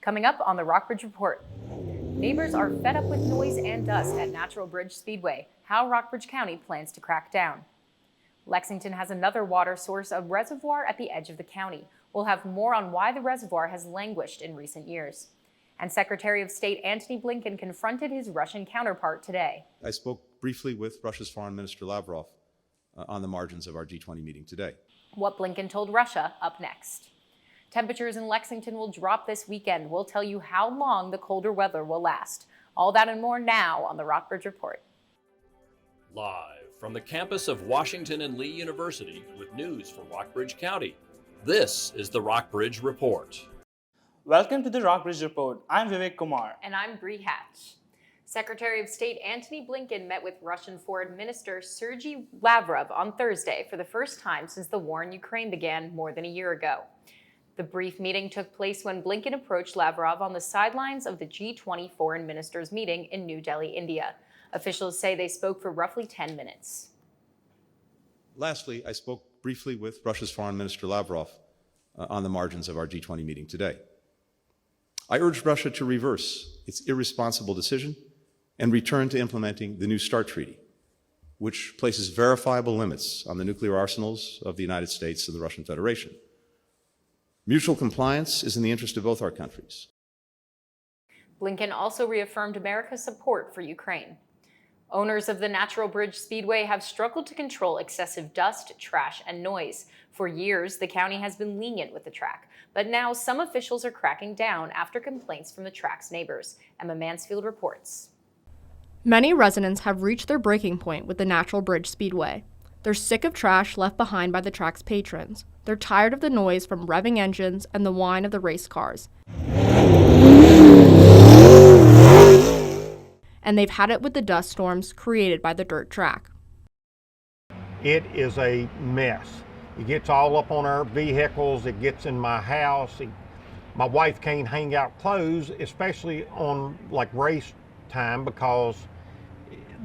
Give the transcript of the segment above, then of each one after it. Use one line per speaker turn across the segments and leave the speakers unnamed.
Coming up on the Rockbridge Report. Neighbors are fed up with noise and dust at Natural Bridge Speedway. How Rockbridge County plans to crack down. Lexington has another water source, a reservoir at the edge of the county. We'll have more on why the reservoir has languished in recent years. And Secretary of State Antony Blinken confronted his Russian counterpart today.
I spoke briefly with Russia's Foreign Minister Lavrov on the margins of our G20 meeting today.
What Blinken told Russia up next. Temperatures in Lexington will drop this weekend. We'll tell you how long the colder weather will last. All that and more now on the Rockbridge Report.
Live from the campus of Washington and Lee University with news for Rockbridge County, this is the Rockbridge Report.
Welcome to the Rockbridge Report. I'm Vivek Kumar.
And I'm Bree Hatch. Secretary of State Antony Blinken met with Russian Foreign Minister Sergei Lavrov on Thursday for the first time since the war in Ukraine began more than a year ago. The brief meeting took place when Blinken approached Lavrov on the sidelines of the G20 foreign ministers meeting in New Delhi, India. Officials say they spoke for roughly 10 minutes.
Lastly, I spoke briefly with Russia's Foreign Minister Lavrov on the margins of our G20 meeting today. I urged Russia to reverse its irresponsible decision and return to implementing the New START Treaty, which places verifiable limits on the nuclear arsenals of the United States and the Russian Federation. Mutual compliance is in the interest of both our countries.
Blinken also reaffirmed America's support for Ukraine. Owners of the Natural Bridge Speedway have struggled to control excessive dust, trash, and noise. For years, the county has been lenient with the track, but now some officials are cracking down after complaints from the track's neighbors. Emma Mansfield reports.
Many residents have reached their breaking point with the Natural Bridge Speedway. They're sick of trash left behind by the track's patrons. They're tired of the noise from revving engines and the whine of the race cars. And they've had it with the dust storms created by the dirt track.
It is a mess. It gets all up on our vehicles. It gets in my house. My wife can't hang out clothes, especially on like race time, because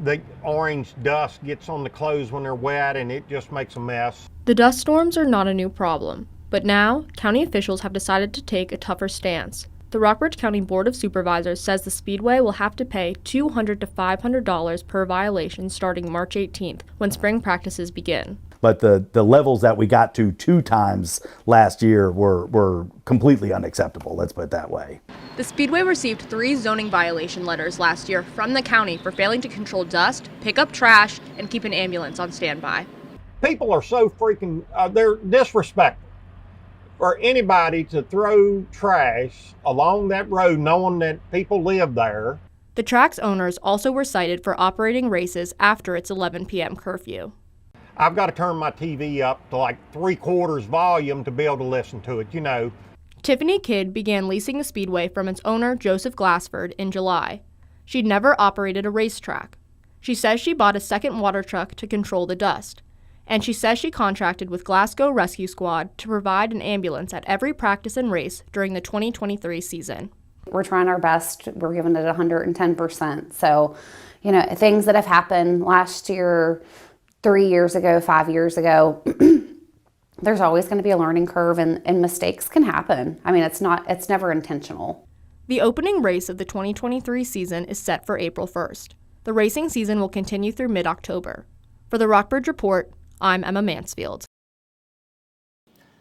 the orange dust gets on the clothes when they're wet and it just makes a mess.
The dust storms are not a new problem, but now county officials have decided to take a tougher stance. The Rockbridge County Board of Supervisors says the Speedway will have to pay $200 to $500 per violation starting March 18th, when spring practices begin.
But the levels that we got to 2 times last year were completely unacceptable, let's put it that way.
The Speedway received 3 zoning violation letters last year from the county for failing to control dust, pick up trash, and keep an ambulance on standby.
People are so freaking, they're disrespectful. For anybody to throw trash along that road knowing that people live there.
The track's owners also were cited for operating races after its 11 p.m. curfew.
I've got to turn my TV up to like 3/4 volume to be able to listen to it, you know.
Tiffany Kidd began leasing the Speedway from its owner, Joseph Glassford, in July. She'd never operated a racetrack. She says she bought a second water truck to control the dust. And she says she contracted with Glasgow Rescue Squad to provide an ambulance at every practice and race during the 2023 season.
We're trying our best. We're giving it 110%. So, you know, things that have happened last year, 3 years ago, 5 years ago, there's always going to be a learning curve and mistakes can happen. I mean, it's never intentional.
The opening race of the 2023 season is set for April 1st. The racing season will continue through mid-October. For the Rockbridge Report, I'm Emma Mansfield.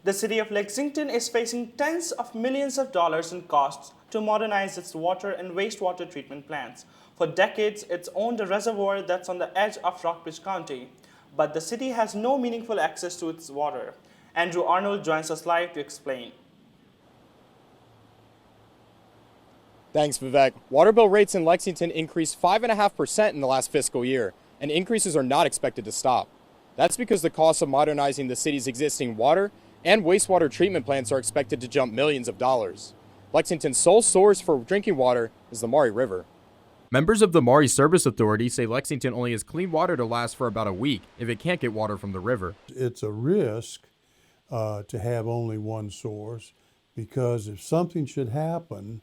The city of Lexington is facing tens of millions of dollars in costs to modernize its water and wastewater treatment plants. For decades, it's owned a reservoir that's on the edge of Rockbridge County, but the city has no meaningful access to its water. Andrew Arnold joins us live to explain.
Thanks, Vivek. Water bill rates in Lexington increased 5.5% in the last fiscal year, and increases are not expected to stop. That's because the cost of modernizing the city's existing water and wastewater treatment plants are expected to jump millions of dollars. Lexington's sole source for drinking water is the Maury River.
Members of the Maury Service Authority say Lexington only has clean water to last for about a week if it can't get water from the river.
It's a risk to have only one source, because if something should happen,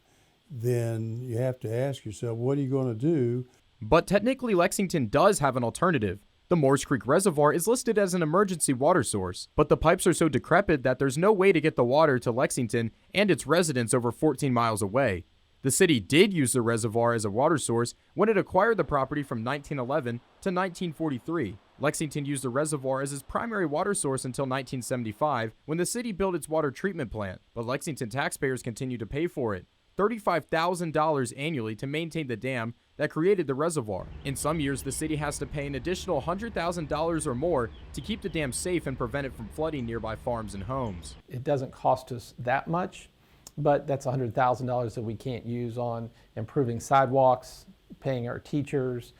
then you have to ask yourself, what are you going to do?
But technically, Lexington does have an alternative. The Moores Creek Reservoir is listed as an emergency water source, but the pipes are so decrepit that there's no way to get the water to Lexington and its residents over 14 miles away. The city did use the reservoir as a water source when it acquired the property from 1911 to 1943. Lexington used the reservoir as its primary water source until 1975, when the city built its water treatment plant, but Lexington taxpayers continue to pay for it, $35,000 annually to maintain the dam that created the reservoir. In some years, the city has to pay an additional $100,000 or more to keep the dam safe and prevent it from flooding nearby farms and homes.
It doesn't cost us that much, but that's $100,000 that we can't use on improving sidewalks, paying our teachers,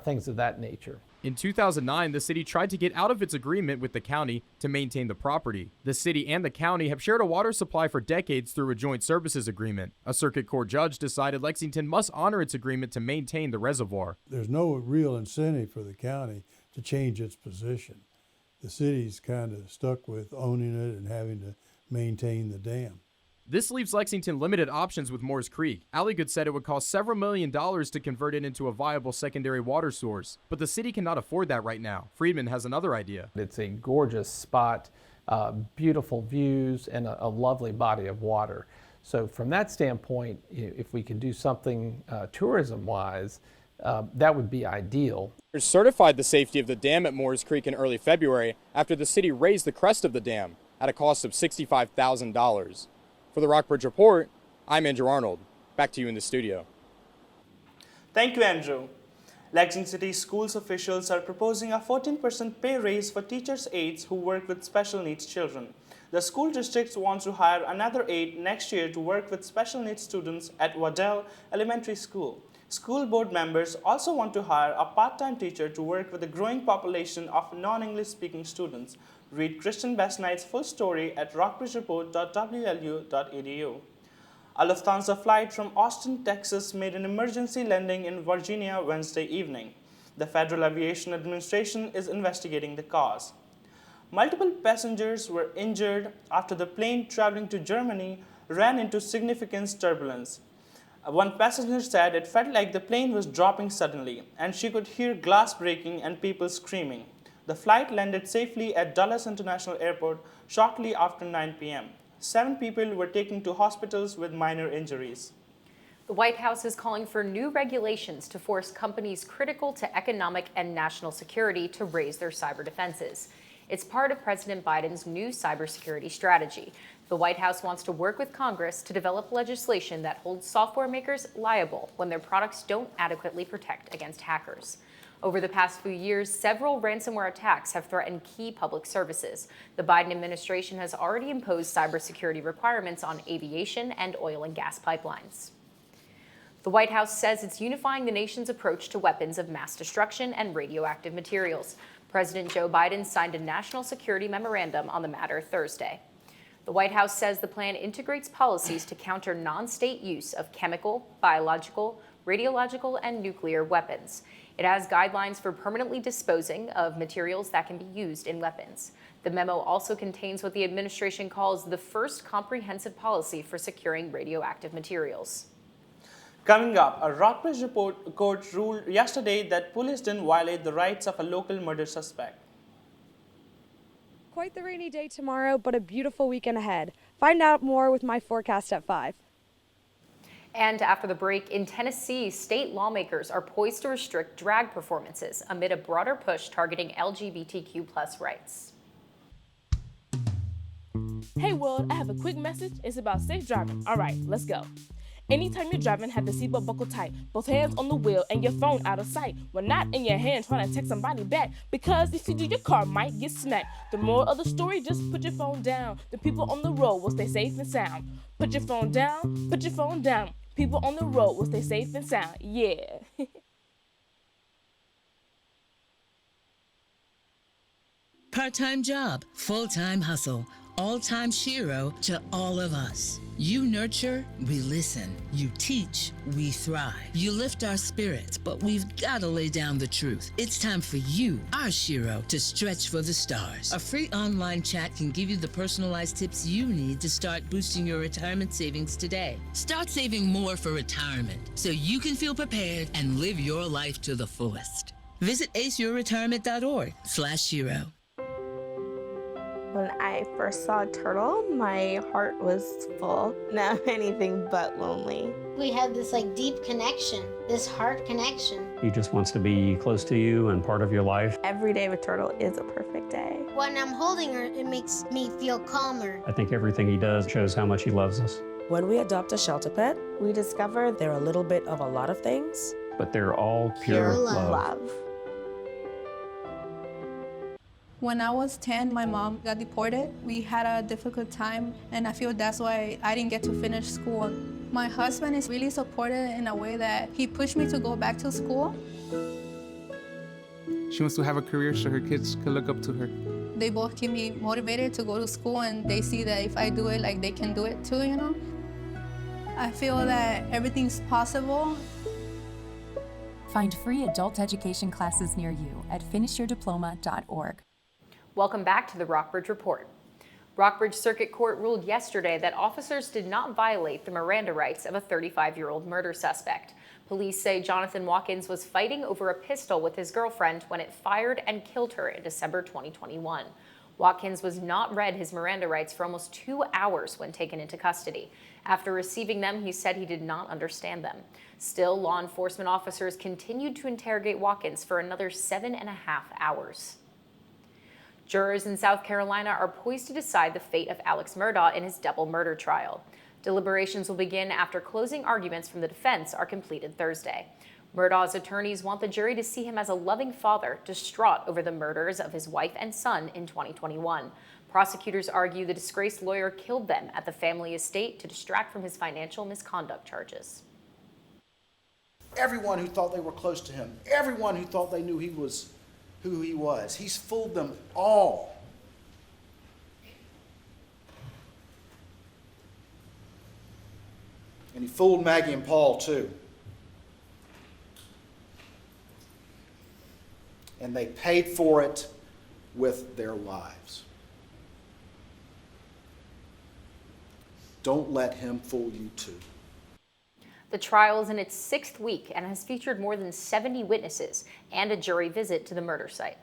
things of that nature.
In 2009, the city tried to get out of its agreement with the county to maintain the property. The city and the county have shared a water supply for decades through a joint services agreement. A circuit court judge decided Lexington must honor its agreement to maintain the reservoir.
There's no real incentive for the county to change its position. The city's kind of stuck with owning it and having to maintain the dam.
This leaves Lexington limited options with Moores Creek. Alligood said it would cost several $millions to convert it into a viable secondary water source, but the city cannot afford that right now. Friedman has another idea.
It's a gorgeous spot, beautiful views, and a lovely body of water. So from that standpoint, if we could do something tourism-wise, that would be ideal.
Certified the safety of the dam at Moores Creek in early February after the city raised the crest of the dam at a cost of $65,000. For the Rockbridge Report, I'm Andrew Arnold. Back to you in the studio.
Thank you, Andrew. Lexington City schools officials are proposing a 14% pay raise for teachers' aides who work with special needs children. The school districts want to hire another aide next year to work with special needs students at Waddell Elementary School. School board members also want to hire a part-time teacher to work with a growing population of non-English speaking students. Read Kristen Bessnight's full story at rockbridgereport.wlu.edu. A Lufthansa flight from Austin, Texas made an emergency landing in Virginia Wednesday evening. The Federal Aviation Administration is investigating the cause. Multiple passengers were injured after the plane traveling to Germany ran into significant turbulence. One passenger said it felt like the plane was dropping suddenly, and she could hear glass breaking and people screaming. The flight landed safely at Dulles International Airport shortly after 9 p.m. 7 people were taken to hospitals with minor injuries.
The White House is calling for new regulations to force companies critical to economic and national security to raise their cyber defenses. It's part of President Biden's new cybersecurity strategy. The White House wants to work with Congress to develop legislation that holds software makers liable when their products don't adequately protect against hackers. Over the past few years, several ransomware attacks have threatened key public services. The Biden administration has already imposed cybersecurity requirements on aviation and oil and gas pipelines. The White House says it's unifying the nation's approach to weapons of mass destruction and radioactive materials. President Joe Biden signed a national security memorandum on the matter Thursday. The White House says the plan integrates policies to counter non-state use of chemical, biological, radiological, and nuclear weapons. It has guidelines for permanently disposing of materials that can be used in weapons. The memo also contains what the administration calls the first comprehensive policy for securing radioactive materials.
Coming up, a Rockbridge Report court ruled yesterday that police didn't violate the rights of a local murder suspect.
Quite the rainy day tomorrow, but a beautiful weekend ahead. Find out more with my forecast at 5.
And after the break, in Tennessee, state lawmakers are poised to restrict drag performances amid a broader push targeting LGBTQ+ rights.
Hey world, I have a quick message. It's about safe driving. All right, let's go. Anytime you're driving, have the seatbelt buckled tight, both hands on the wheel and your phone out of sight. We're not in your hand trying to text somebody back, because if you do, your car might get smacked. The moral of the story, just put your phone down. The people on the road will stay safe and sound. Put your phone down, put your phone down. People on the road will stay safe and sound. Yeah.
Part-time job, full-time hustle, all-time Shiro to all of us. You nurture, we listen. You teach, we thrive. You lift our spirits, but we've got to lay down the truth. It's time for you, our Shiro, to stretch for the stars. A free online chat can give you the personalized tips you need to start boosting your retirement savings today. Start saving more for retirement so you can feel prepared and live your life to the fullest. Visit aceyourretirement.org/hero.
When I first saw a turtle, my heart was full. Now I'm anything but lonely.
We have this deep connection, this heart connection.
He just wants to be close to you and part of your life.
Every day with turtle is a perfect day.
When I'm holding her, it makes me feel calmer.
I think everything he does shows how much he loves us.
When we adopt a shelter pet, we discover they're a little bit of a lot of things.
But they're all pure love.
When I was 10, my mom got deported. We had a difficult time, and I feel that's why I didn't get to finish school. My husband is really supportive in a way that he pushed me to go back to school.
She wants to have a career so her kids can look up to her.
They both keep me motivated to go to school, and they see that if I do it, they can do it too, I feel that everything's possible.
Find free adult education classes near you at finishyourdiploma.org.
Welcome back to the Rockbridge Report. Rockbridge Circuit Court ruled yesterday that officers did not violate the Miranda rights of a 35-year-old murder suspect. Police say Jonathan Watkins was fighting over a pistol with his girlfriend when it fired and killed her in December 2021. Watkins was not read his Miranda rights for almost 2 hours when taken into custody. After receiving them, he said he did not understand them. Still, law enforcement officers continued to interrogate Watkins for another 7.5 hours. Jurors in South Carolina are poised to decide the fate of Alex Murdaugh in his double murder trial. Deliberations will begin after closing arguments from the defense are completed Thursday. Murdaugh's attorneys want the jury to see him as a loving father, distraught over the murders of his wife and son in 2021. Prosecutors argue the disgraced lawyer killed them at the family estate to distract from his financial misconduct charges.
Everyone who thought they were close to him, everyone who thought they knew he was who he was, he's fooled them all. And he fooled Maggie and Paul too. And they paid for it with their lives. Don't let him fool you too.
The trial is in its 6th week and has featured more than 70 witnesses and a jury visit to the murder site.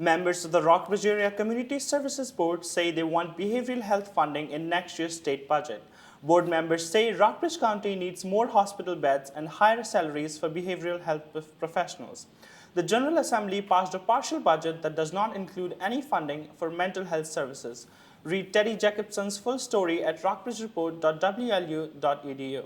Members of the Rockbridge Area Community Services Board say they want behavioral health funding in next year's state budget. Board members say Rockbridge County needs more hospital beds and higher salaries for behavioral health professionals. The General Assembly passed a partial budget that does not include any funding for mental health services. Read Teddy Jacobson's full story at rockbridgereport.wlu.edu.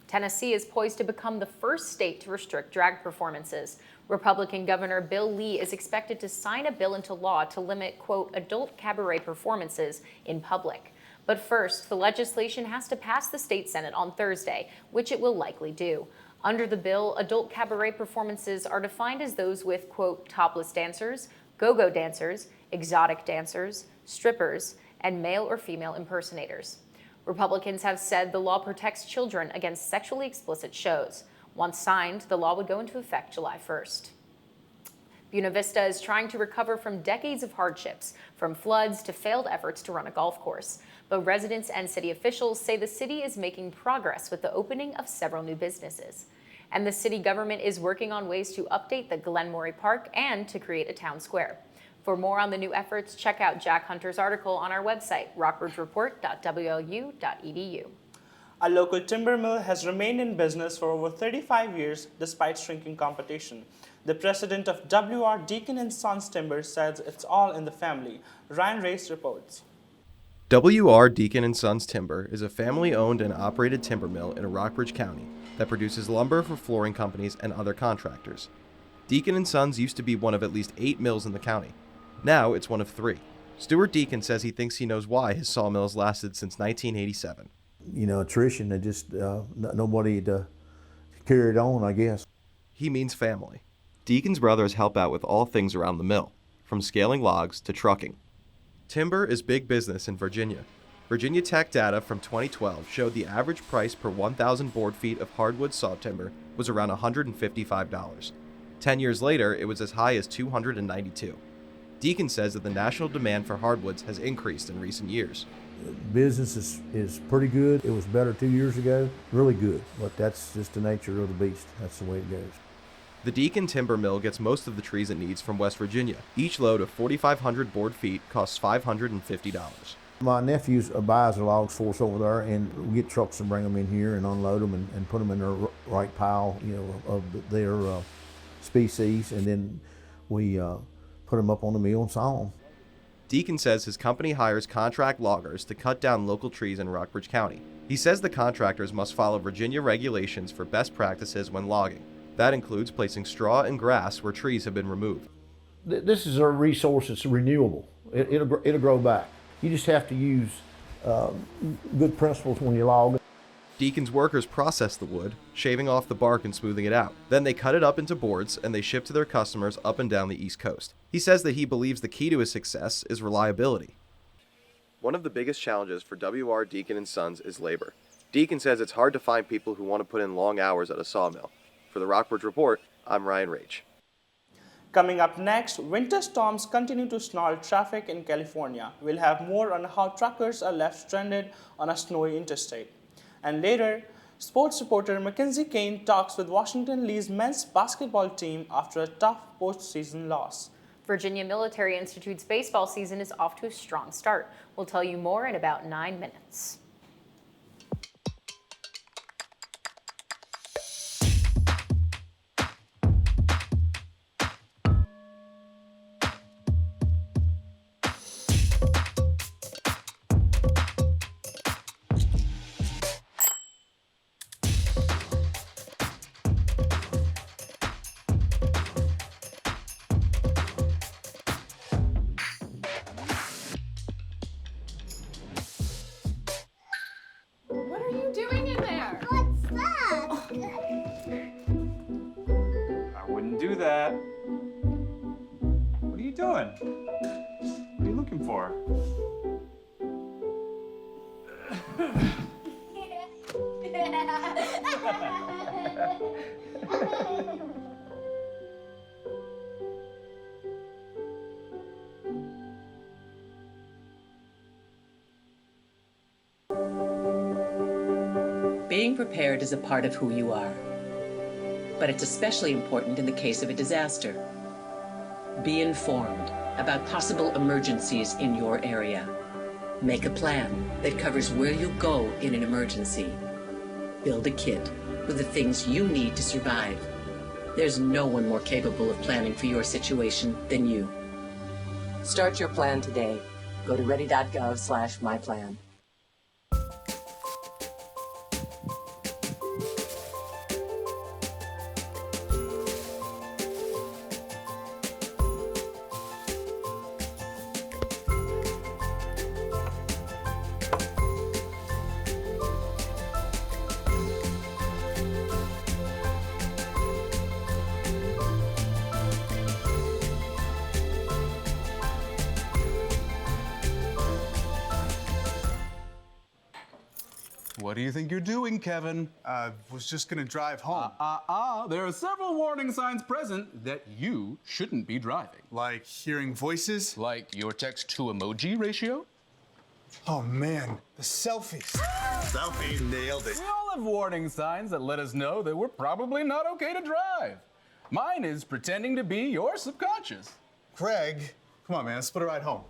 Tennessee is poised to become the first state to restrict drag performances. Republican Governor Bill Lee is expected to sign a bill into law to limit, quote, adult cabaret performances in public. But first, the legislation has to pass the state Senate on Thursday, which it will likely do. Under the bill, adult cabaret performances are defined as those with, quote, topless dancers, go-go dancers, exotic dancers, strippers, and male or female impersonators. Republicans have said the law protects children against sexually explicit shows. Once signed, the law would go into effect July 1st. Buena Vista is trying to recover from decades of hardships, from floods to failed efforts to run a golf course. But residents and city officials say the city is making progress with the opening of several new businesses. And the city government is working on ways to update the Glenmorey Park and to create a town square. For more on the new efforts, check out Jack Hunter's article on our website, rockbridgereport.wlu.edu.
A local timber mill has remained in business for over 35 years despite shrinking competition. The president of W.R. Deacon & Sons Timber says it's all in the family. Ryan Race reports.
W.R. Deacon & Sons Timber is a family-owned and operated timber mill in Rockbridge County that produces lumber for flooring companies and other contractors. Deacon & Sons used to be one of at least 8 mills in the county. Now it's one of 3. Stuart Deacon says he thinks he knows why his sawmills lasted since 1987.
Attrition, they just, nobody to carry it on, I guess.
He means family. Deacon's brothers help out with all things around the mill, from scaling logs to trucking. Timber is big business in Virginia. Virginia Tech data from 2012 showed the average price per 1,000 board feet of hardwood saw timber was around $155. 10 years later, it was as high as $292. Deacon says that the national demand for hardwoods has increased in recent years.
Business is pretty good. It was better 2 years ago, really good, but that's just the nature of the beast. That's the way it goes.
The Deacon Timber Mill gets most of the trees it needs from West Virginia. Each load of 4,500 board feet costs $550.
My nephews buys the logs for us over there, and we get trucks and bring them in here and unload them and put them in their right pile, of their species, and then we put them up on the mill and saw them.
Deacon says his company hires contract loggers to cut down local trees in Rockbridge County. He says the contractors must follow Virginia regulations for best practices when logging. That includes placing straw and grass where trees have been removed.
This is a resource that's renewable. It'll grow back. You just have to use good principles when you log.
Deacon's workers process the wood, shaving off the bark and smoothing it out. Then they cut it up into boards and they ship to their customers up and down the East Coast. He says that he believes the key to his success is reliability. One of the biggest challenges for W.R. Deacon & Sons is labor. Deacon says it's hard to find people who want to put in long hours at a sawmill. For the Rockbridge Report, I'm Ryan Rach.
Coming up next, winter storms continue to snarl traffic in California. We'll have more on how truckers are left stranded on a snowy interstate. And later, sports reporter Mackenzie Kane talks with Washington Lee's men's basketball team after a tough postseason loss.
Virginia Military Institute's baseball season is off to a strong start. We'll tell you more in about 9 minutes.
Being prepared is a part of who you are, but it's especially important in the case of a disaster. Be informed about possible emergencies in your area. Make a plan that covers where you'll go in an emergency. Build a kit with the things you need to survive. There's no one more capable of planning for your situation than you. Start your plan today. Go to ready.gov/myplan.
What do you think you're doing, Kevin?
Was just gonna drive home.
There are several warning signs present that you shouldn't be driving.
Like hearing voices?
Like your text-to-emoji ratio?
Oh man, the selfies. Selfie, nailed it.
We all have warning signs that let us know that we're probably not okay to drive. Mine is pretending to be your subconscious.
Craig, come on man, let's put a ride home.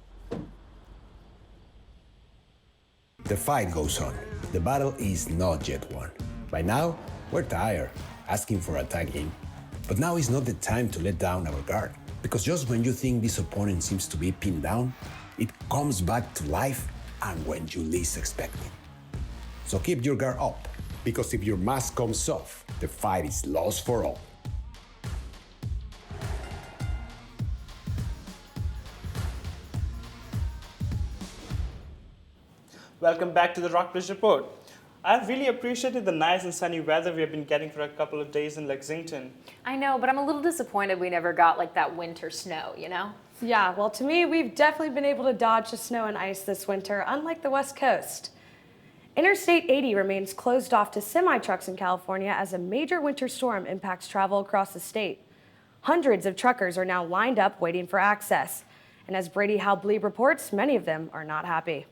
The fight goes on. The battle is not yet won. By now, we're tired, asking for a tag in. But now is not the time to let down our guard, because just when you think this opponent seems to be pinned down, it comes back to life and when you least expect it. So keep your guard up, because if your mask comes off, the fight is lost for all.
Welcome back to the Rockbridge Report. I've really appreciated the nice and sunny weather we have been getting for a couple of days in Lexington.
I know, but I'm a little disappointed we never got like that winter snow, you know?
Yeah, well, to me, we've definitely been able to dodge the snow and ice this winter, unlike the West Coast. Interstate 80 remains closed off to semi-trucks in California as a major winter storm impacts travel across the state. Hundreds of truckers are now lined up waiting for access. And as Brady Halbleib reports, many of them are not happy.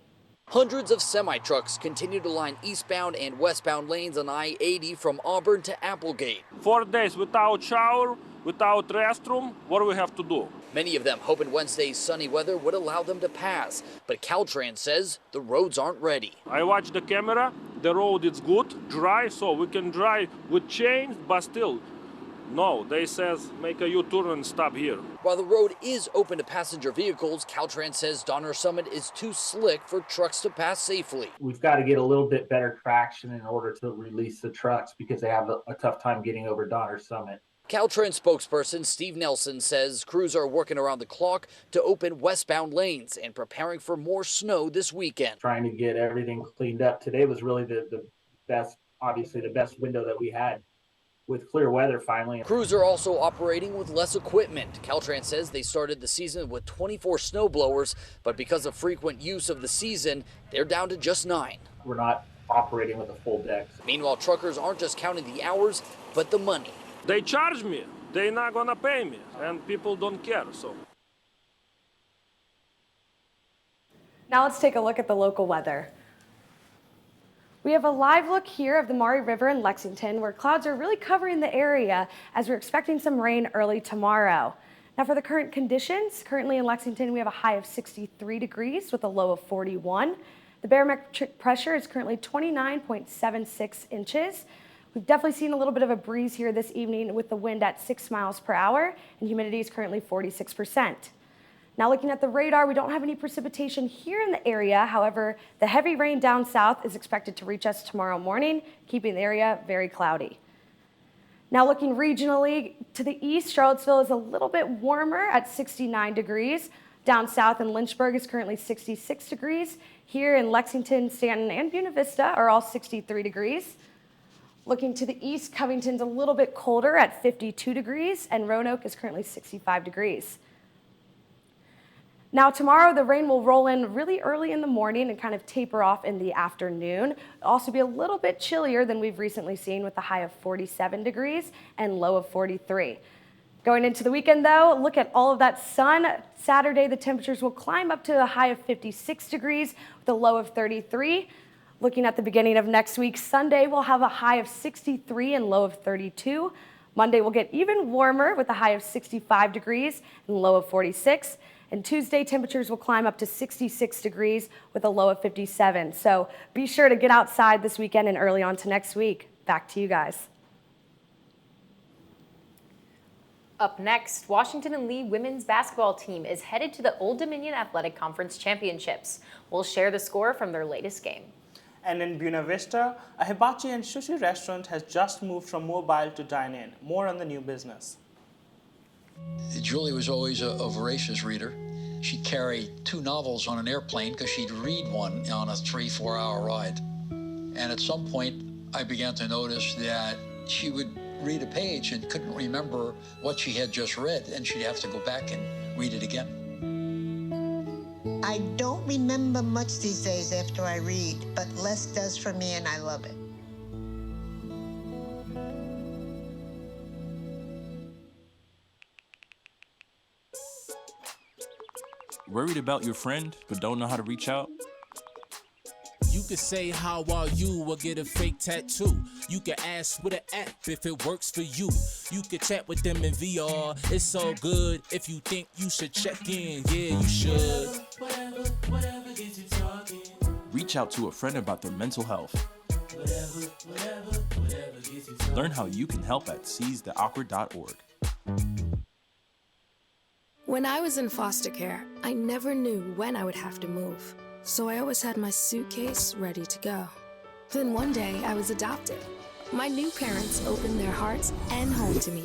Hundreds of semi-trucks continue to line eastbound and westbound lanes on I-80 from Auburn to Applegate.
4 days without shower, without restroom, what do we have to do?
Many of them hoping Wednesday's sunny weather would allow them to pass, but Caltrans says the roads aren't ready.
I watch the camera, the road is good, dry, so we can drive with chains, but still, no, they says make a U-turn and stop here.
While the road is open to passenger vehicles, Caltrans says Donner Summit is too slick for trucks to pass safely.
We've got to get a little bit better traction in order to release the trucks because they have a tough time getting over Donner Summit.
Caltrans spokesperson Steve Nelson says crews are working around the clock to open westbound lanes and preparing for more snow this weekend.
Trying to get everything cleaned up. Today was really the best, obviously the best window that we had with clear weather finally.
Crews are also operating with less equipment. Caltrans says they started the season with 24 snow blowers, but because of frequent use of the season, they're down to just 9.
We're not operating with a full deck.
Meanwhile, truckers aren't just counting the hours, but the money.
They charge me, they're not gonna pay me, and people don't care, so.
Now let's take a look at the local weather. We have a live look here of the Maury River in Lexington, where clouds are really covering the area as we're expecting some rain early tomorrow. Now for the current conditions, currently in Lexington, we have a high of 63 degrees with a low of 41. The barometric pressure is currently 29.76 inches. We've definitely seen a little bit of a breeze here this evening with the wind at 6 miles per hour, and humidity is currently 46%. Now looking at the radar, we don't have any precipitation here in the area. However, the heavy rain down south is expected to reach us tomorrow morning, keeping the area very cloudy. Now looking regionally to the east, Charlottesville is a little bit warmer at 69 degrees. Down south in Lynchburg is currently 66 degrees. Here in Lexington, Stanton, and Buena Vista are all 63 degrees. Looking to the east, Covington's a little bit colder at 52 degrees, and Roanoke is currently 65 degrees. Now tomorrow, the rain will roll in really early in the morning and kind of taper off in the afternoon. It'll also be a little bit chillier than we've recently seen with a high of 47 degrees and low of 43. Going into the weekend though, look at all of that sun. Saturday, the temperatures will climb up to a high of 56 degrees with a low of 33. Looking at the beginning of next week, Sunday we'll have a high of 63 and low of 32. Monday will get even warmer with a high of 65 degrees and low of 46. And Tuesday, temperatures will climb up to 66 degrees with a low of 57. So be sure to get outside this weekend and early on to next week. Back to you guys.
Up next, Washington and Lee women's basketball team is headed to the Old Dominion Athletic Conference Championships. We'll share the score from their latest game.
And in Buena Vista, a hibachi and sushi restaurant has just moved from mobile to dine-in. More on the new business.
Julie was always a voracious reader. She'd carry 2 novels on an airplane because she'd read one on a 3-4 hour ride. And at some point, I began to notice that she would read a page and couldn't remember what she had just read, and she'd have to go back and read it again.
I don't remember much these days after I read, but less does for me, and I love it.
Worried about your friend, but don't know how to reach out?
You could say, how are you, or get a fake tattoo. You could ask with an app if it works for you. You could chat with them in VR, it's so good. If you think you should check in, yeah, you should.
Whatever gets you talking. Reach out to a friend about their mental health. Whatever gets you talking. Learn how you can help at seizetheawkward.org.
When I was in foster care, I never knew when I would have to move. So I always had my suitcase ready to go. Then one day, I was adopted. My new parents opened their hearts and home to me.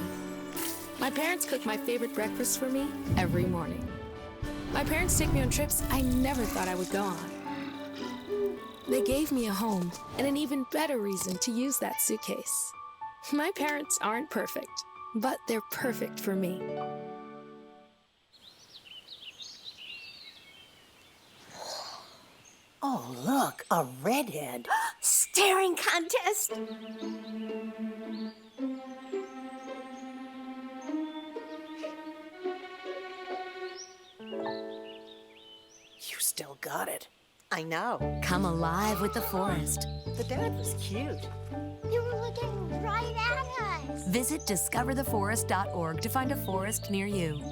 My parents cook my favorite breakfast for me every morning. My parents take me on trips I never thought I would go on. They gave me a home and an even better reason to use that suitcase. My parents aren't perfect, but they're perfect for me.
Oh, look, a redhead. Staring contest. You still got it. I know.
Come alive with the forest.
The dad was cute.
You were looking right at us.
Visit discovertheforest.org to find a forest near you.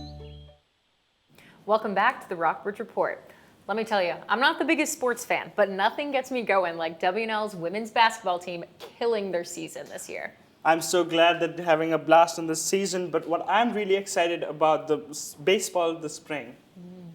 Welcome back to the Rockbridge Report. Let me tell you, I'm not the biggest sports fan, but nothing gets me going like WNL's women's basketball team killing their season this year.
I'm so glad that they're having a blast in this season, but what I'm really excited about the baseball this spring.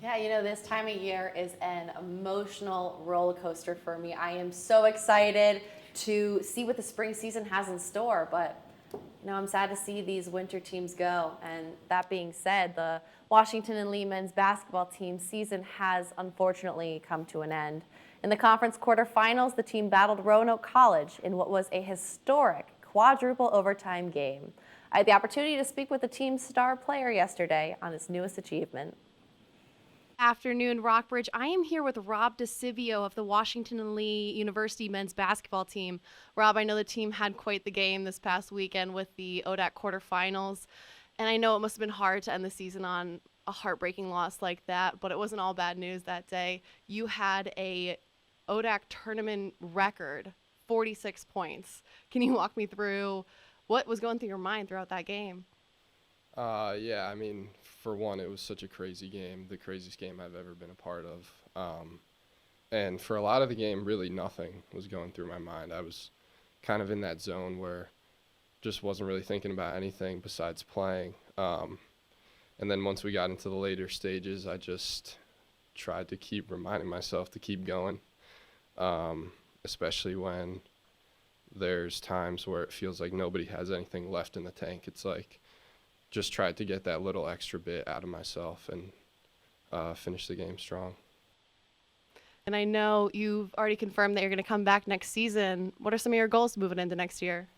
Yeah, you know, this time of year is an emotional roller coaster for me. I am so excited to see what the spring season has in store, but you know, I'm sad to see these winter teams go. And that being said, the Washington and Lee men's basketball team season has unfortunately come to an end. In the conference quarterfinals, the team battled Roanoke College in what was a historic quadruple overtime game. I had the opportunity to speak with the team's star player yesterday on his newest achievement. Afternoon, Rockbridge. I am here with Rob DeCivio of the Washington and Lee University men's basketball team. Rob, I know the team had quite the game this past weekend with the ODAC quarterfinals, and I know it must have been hard to end the season on a heartbreaking loss like that, but it wasn't all bad news that day. You had a ODAC tournament record, 46 points. Can you walk me through what was going through your mind throughout that game?
Yeah, I mean, for one, it was such a crazy game, the craziest game I've ever been a part of. And for a lot of the game, really nothing was going through my mind. I was kind of in that zone where just wasn't really thinking about anything besides playing. And then once we got into the later stages, I just tried to keep reminding myself to keep going, especially when there's times where it feels like nobody has anything left in the tank. It's like just tried to get that little extra bit out of myself and finish the game strong.
And I know you've already confirmed that you're going to come back next season. What are some of your goals moving into next year?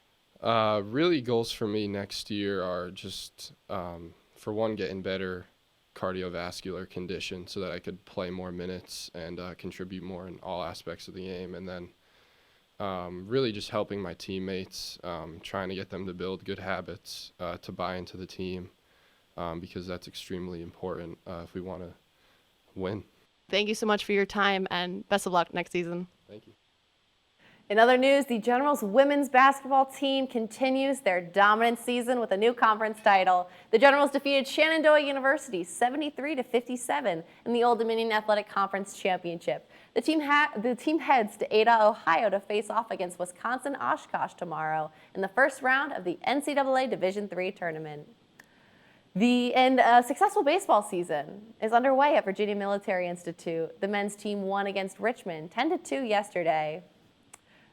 Really, goals for me next year are just, for one, getting better cardiovascular condition so that I could play more minutes and contribute more in all aspects of the game. And then really just helping my teammates, trying to get them to build good habits, to buy into the team, because that's extremely important if we want to win.
Thank you so much for your time, and best of luck next season.
Thank you.
In other news, the Generals women's basketball team continues their dominant season with a new conference title. The Generals defeated Shenandoah University 73-57 in the Old Dominion Athletic Conference Championship. The team heads to Ada, Ohio to face off against Wisconsin Oshkosh tomorrow in the first round of the NCAA Division III tournament. A successful baseball season is underway at Virginia Military Institute. The men's team won against Richmond 10-2 yesterday.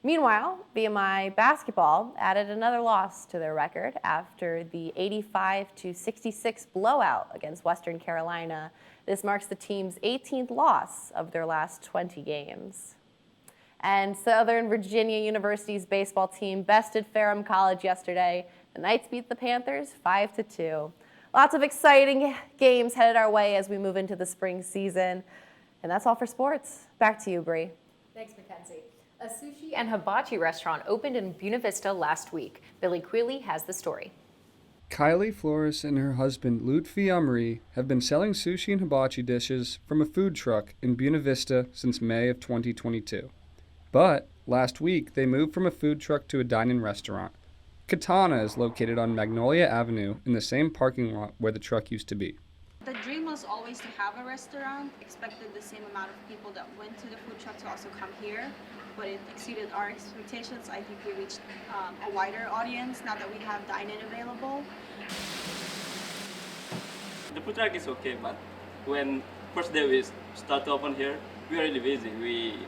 Meanwhile, VMI basketball added another loss to their record after the 85-66 blowout against Western Carolina. This marks the team's 18th loss of their last 20 games. And Southern Virginia University's baseball team bested Ferrum College yesterday. The Knights beat the Panthers 5-2. Lots of exciting games headed our way as we move into the spring season. And that's all for sports. Back to you, Bree.
Thanks, Mackenzie. A sushi and hibachi restaurant opened in Buena Vista last week. Billy Quealy has the story.
Kylie Flores and her husband Lutfi Amri have been selling sushi and hibachi dishes from a food truck in Buena Vista since May of 2022. But last week they moved from a food truck to a dine-in restaurant. Katana is located on Magnolia Avenue in the same parking lot where the truck used to be.
The dream was always to have a restaurant. Expected the same amount of people that went to the food truck to also come here, but it exceeded our expectations. I think we reached a wider audience now that we have dine-in available.
The food truck is okay, but when first day we start to open here, we are really busy.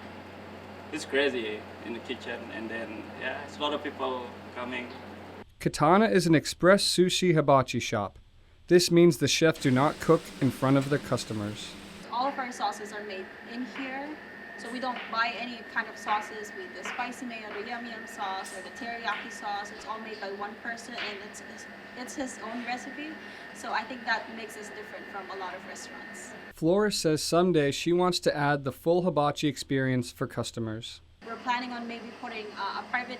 It's crazy in the kitchen, and then it's a lot of people coming.
Katana is an express sushi hibachi shop. This means the chefs do not cook in front of their customers.
All of our sauces are made in here, so we don't buy any kind of sauces. The spicy mayo, the yum yum sauce, or the teriyaki sauce, it's all made by one person, and it's his own recipe. So I think that makes us different from a lot of restaurants.
Flores says someday she wants to add the full hibachi experience for customers.
We're planning on maybe putting a private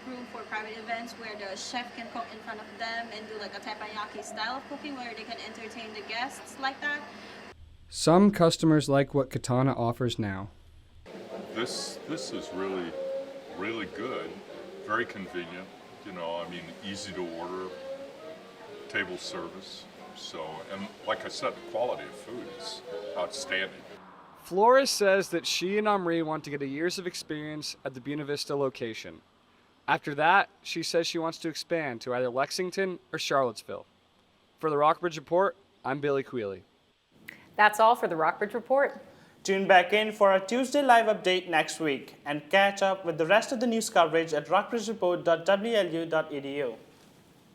room for private events where the chef can cook in front of them and do like a teppanyaki style of cooking where they can entertain the guests like that.
Some customers like what Katana offers now.
this is really good, very convenient. You know, I mean, easy to order, table service. So, and like I said, the quality of food is outstanding.
Flores says that she and Omri want to get a years of experience at the Buena Vista location. After that, she says she wants to expand to either Lexington or Charlottesville. For the Rockbridge Report, I'm Billy Quealy.
That's all for the Rockbridge Report.
Tune back in for our Tuesday live update next week and catch up with the rest of the news coverage at rockbridgereport.wlu.edu.